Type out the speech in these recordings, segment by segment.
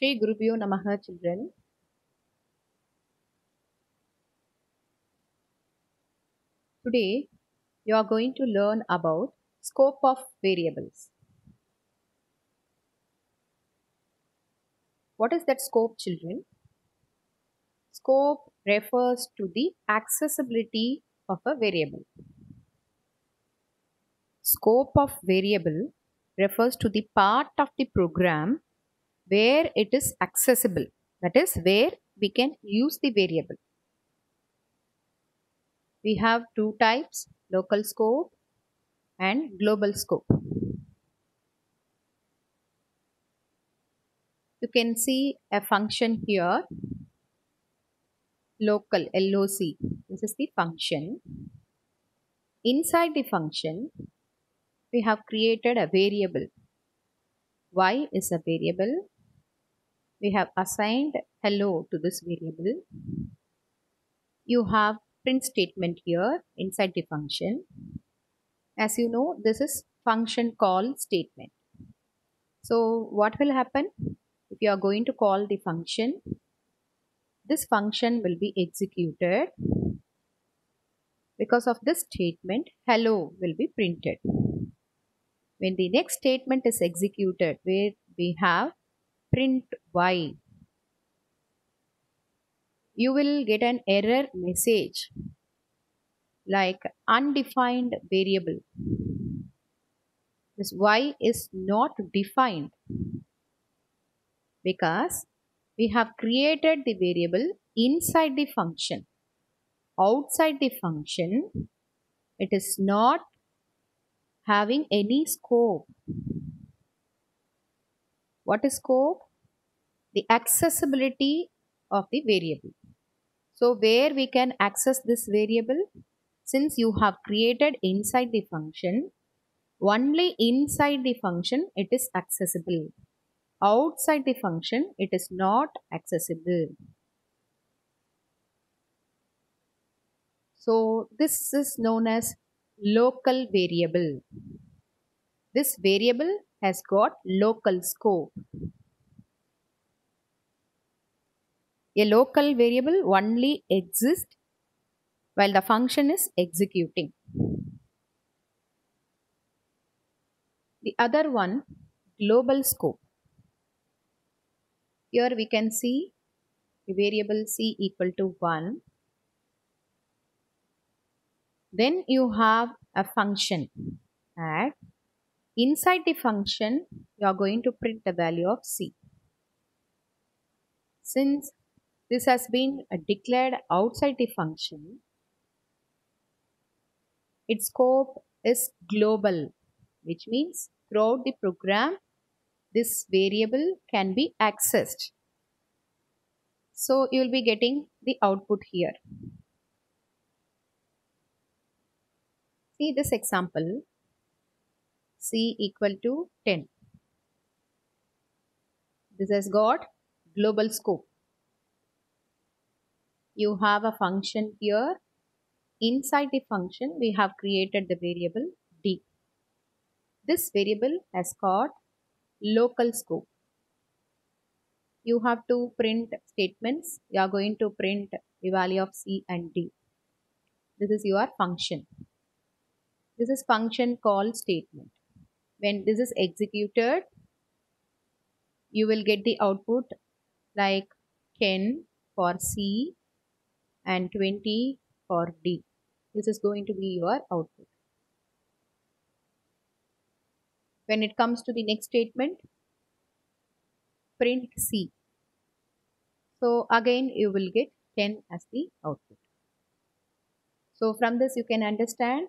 Shri Gurubhyo Namaha, children. Today you are going to learn about scope of variables. What is that scope, children? Scope refers to the accessibility of a variable. Scope of variable refers to the part of the program where it is accessible. That is where we can use the variable. We have two types, local scope and global scope. You can see a function here, local, LOC. This is the function. Inside the function, we have created a variable. Y is a variable. We have assigned hello to this variable. You have print statement here inside the function. As you know, this is function call statement. So what will happen if you are going to call the function? This function will be executed. Because of this statement, hello will be printed. When the next statement is executed, where we have print y, you will get an error message like undefined variable. This y is not defined because we have created the variable inside the function. Outside the function, it is not having any scope. What is scope? The accessibility of the variable. So where we can access this variable? Since you have created inside the function, only inside the function it is accessible. Outside the function it is not accessible. So this is known as local variable. This variable has got local scope. A local variable only exists while the function is executing. The other one, global scope. Here we can see the variable c equal to 1. Then you have a function add. Inside the function, you are going to print the value of c. Since this has been declared outside the function, its scope is global, which means throughout the program, this variable can be accessed. So you will be getting the output here. See this example, c equal to 10. This has got global scope. You have a function here. Inside the function, we have created the variable d. This variable has got local scope. You have to print statements. You are going to print the value of c and d. This is your function. This is function call statement. When this is executed, you will get the output like 10 for c and 20 for d. This is going to be your output. When it comes to the next statement, print c. So again you will get 10 as the output. So from this you can understand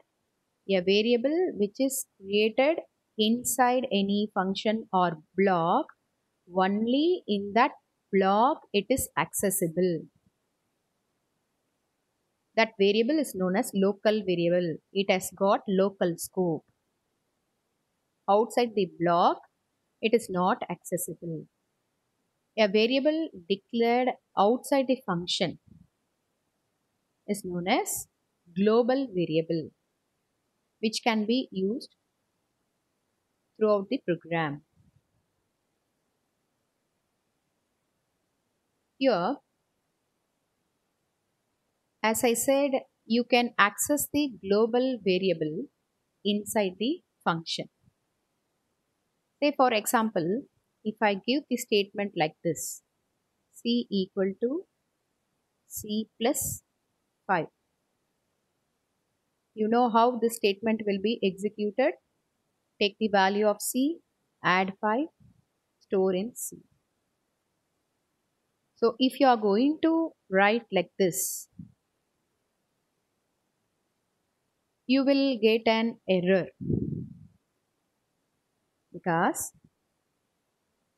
a variable which is created inside any function or block, only in that block it is accessible. That variable is known as local variable. It has got local scope. Outside the block, it is not accessible. A variable declared outside the function is known as global variable, which can be used throughout the program. Here, as I said, you can access the global variable inside the function. Say for example, if I give the statement like this, C equal to C plus 5. You know how this statement will be executed. Take the value of C, add 5, store in C. So if you are going to write like this, you will get an error because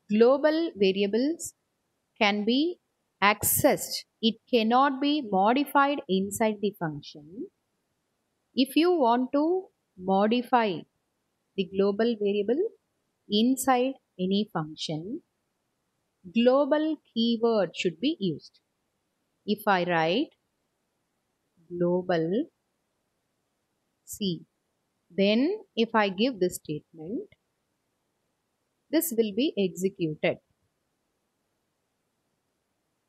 global variables can be accessed. It cannot be modified inside the function. If you want to modify the global variable inside any function, global keyword should be used. If I write global C, then if I give this statement, this will be executed.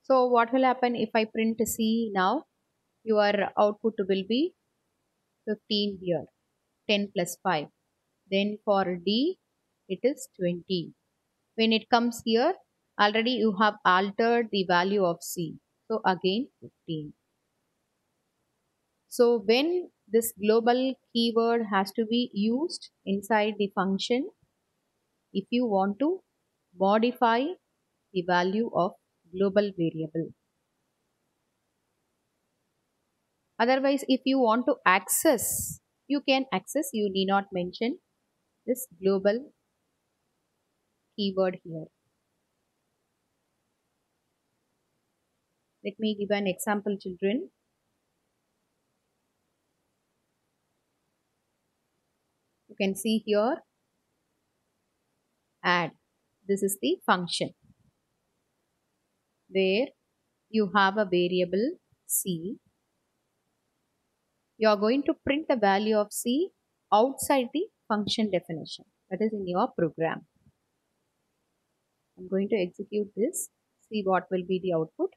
So what will happen if I print C now? Your output will be 15 here, 10 plus 5. Then for D, it is 20. When it comes here, already you have altered the value of C. So again 15. So when this global keyword has to be used inside the function, if you want to modify the value of global variable. Otherwise, if you want to access, you can access, you need not mention this global keyword here. Let me give an example, children. You can see here, add. This is the function where you have a variable C. You are going to print the value of C outside the function definition, that is in your program. I'm going to execute this, see what will be the output.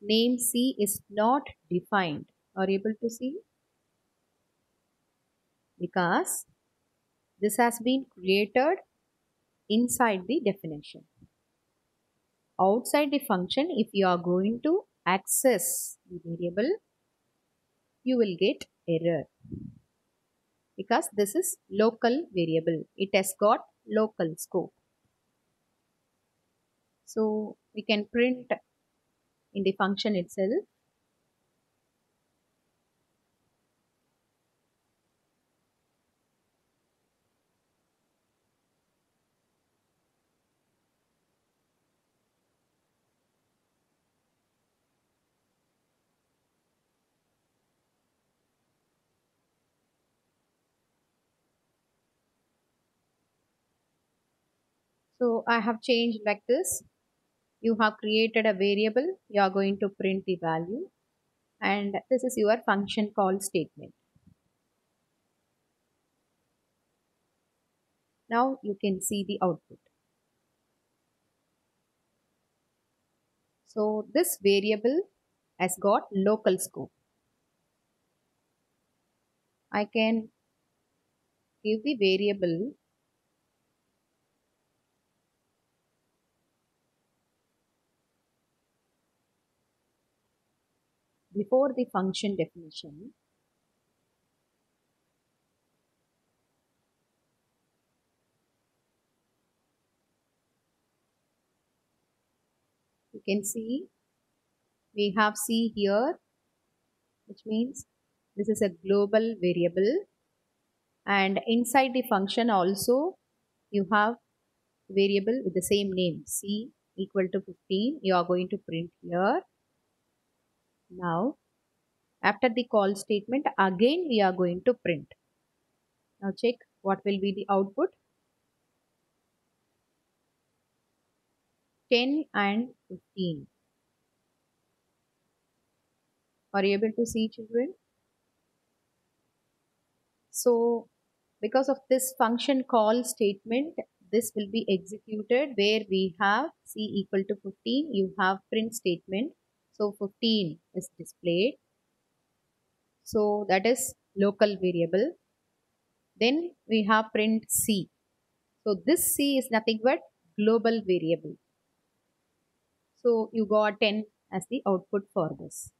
Name C is not defined. Are you able to see? Because this has been created inside the definition. Outside the function, if you are going to access the variable, you will get error because this is local variable. It has got local scope. So we can print in the function itself. So I have changed like this. You have created a variable. You are going to print the value. And this is your function call statement. Now you can see the output. So this variable has got local scope. I can give the variable before the function definition. You can see we have C here, which means this is a global variable, and inside the function also you have variable with the same name, C equal to 15. You are going to print here. Now after the call statement, again we are going to print. Now check what will be the output. 10 and 15. Are you able to see, children? So because of this function call statement, this will be executed where we have c equal to 15. You have print statement. So 15 is displayed. So that is local variable. Then we have print c. So this c is nothing but global variable. So you got 10 as the output for this.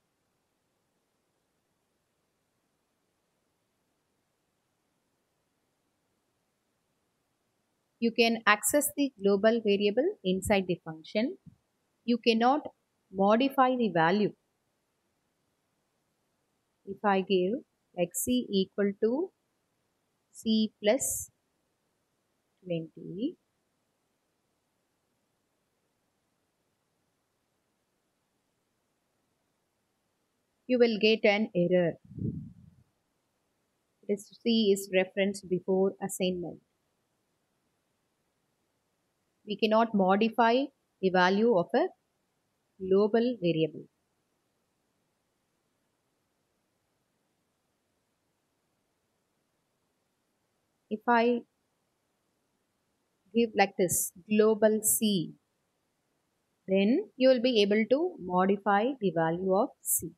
You can access the global variable inside the function. You cannot modify the value. If I give like c equal to c plus 20, you will get an error. This c is referenced before assignment. We cannot modify the value of a global variable. If I give like this global c, then you will be able to modify the value of c.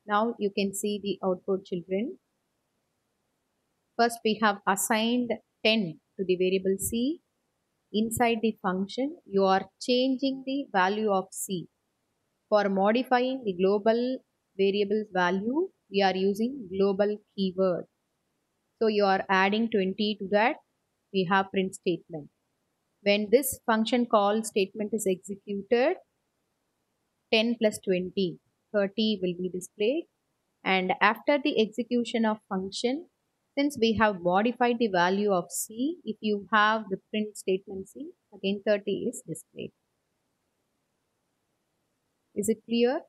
Now you can see the output, children. First we have assigned 10 to the variable c. Inside the function, you are changing the value of c. For modifying the global variable's value, we are using global keyword. So you are adding 20 to that. We have print statement. When this function call statement is executed, 10 plus 20, 30 will be displayed. And after the execution of function, since we have modified the value of c, if you have the print statement c, again 30 is displayed. Is it clear?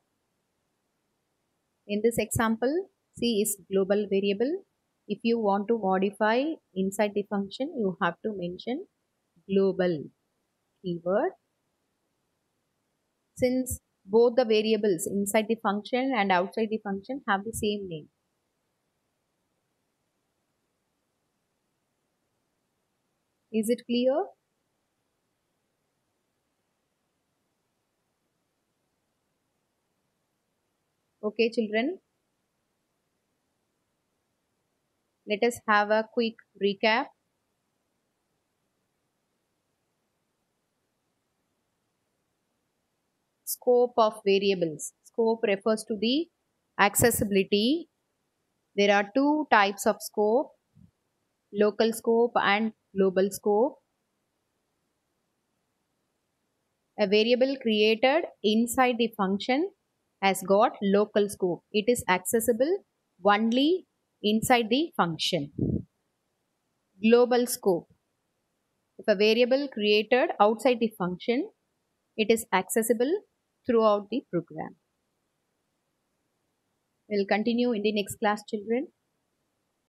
In this example, c is global variable. If you want to modify inside the function, you have to mention global keyword. Since both the variables inside the function and outside the function have the same name. Is it clear? Okay, children. Let us have a quick recap. Scope of variables. Scope refers to the accessibility. There are two types of scope, local scope and global scope. A variable created inside the function has got local scope. It is accessible only inside the function. Global scope. If a variable created outside the function, it is accessible throughout the program. We'll continue in the next class, children.